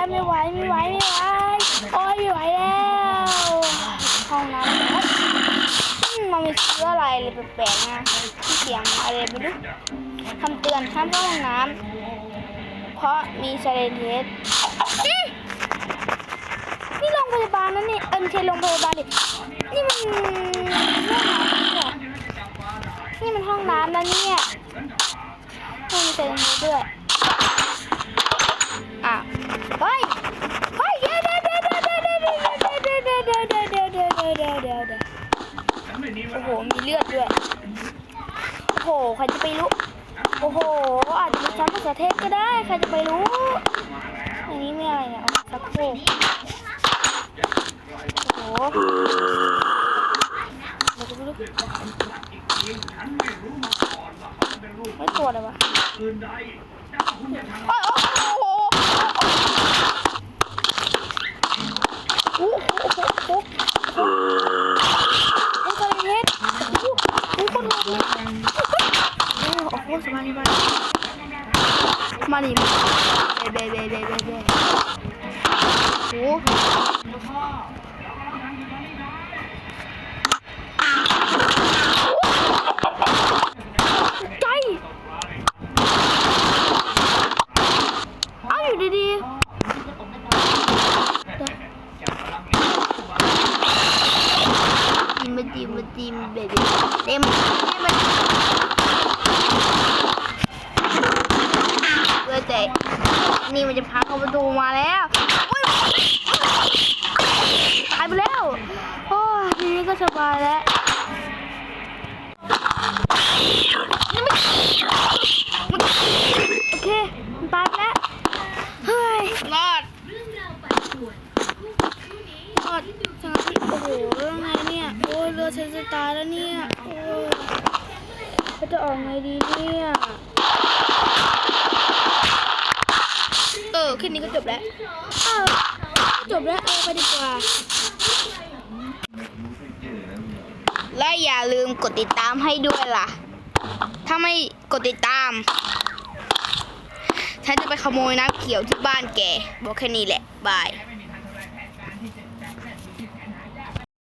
แล้วไม่ไหวโอ้ยไม่ไหวแล้วห้องน้ำมันมีเชื้ออะไรแปลกๆนะเสียงอะไรไม่รู้คำเตือนห้ามเข้าห้องน้ำเพราะมีไซเรนเฮดนี่โรงพยาบาลนั่นนี่ไม่ใช่โรงพยาบาลดินี่มันนี่มันห้องน้ำนะเนี่ยไม่มีไซเรนเฮดด้วยเฮ้ยเดี๋ยวโอ้โหมีเลือดด้วยโอ้โหใครจะไปรู้โอ้โหอาจจะเป็นชั้นมะเขือเทศก็ได้ใครจะไปรู้อันนี้ไม่อะไรเนี่ยสักโครกโอ้โหไม่ตัวเลยวะโอ้สบายมาดิเบโอ้ใจเอาอยู่ดีๆมาจีมเบบี้เต็มเพื่อใจนี่มันจะพังเข้าประตูมาแล้วตายไปแล้วโอ้ทีนี้ก็สบายแล้วโอเคมันตายไปแล้วเฮ้ยรอดจังที่โอ้โหเรื่องไงเนี่ยโอ้ยเรือฉันจะตายแล้วเนี่ยโอ้ยจะออกไงดีเนี่ยแค่นี้ก็จบแล้วไปดีกว่าและอย่าลืมกดติดตามให้ด้วยล่ะถ้าไม่กดติดตามฉันจะไปขโมยน้ำเขียวที่บ้านแกบอกแค่นี้แหละบาย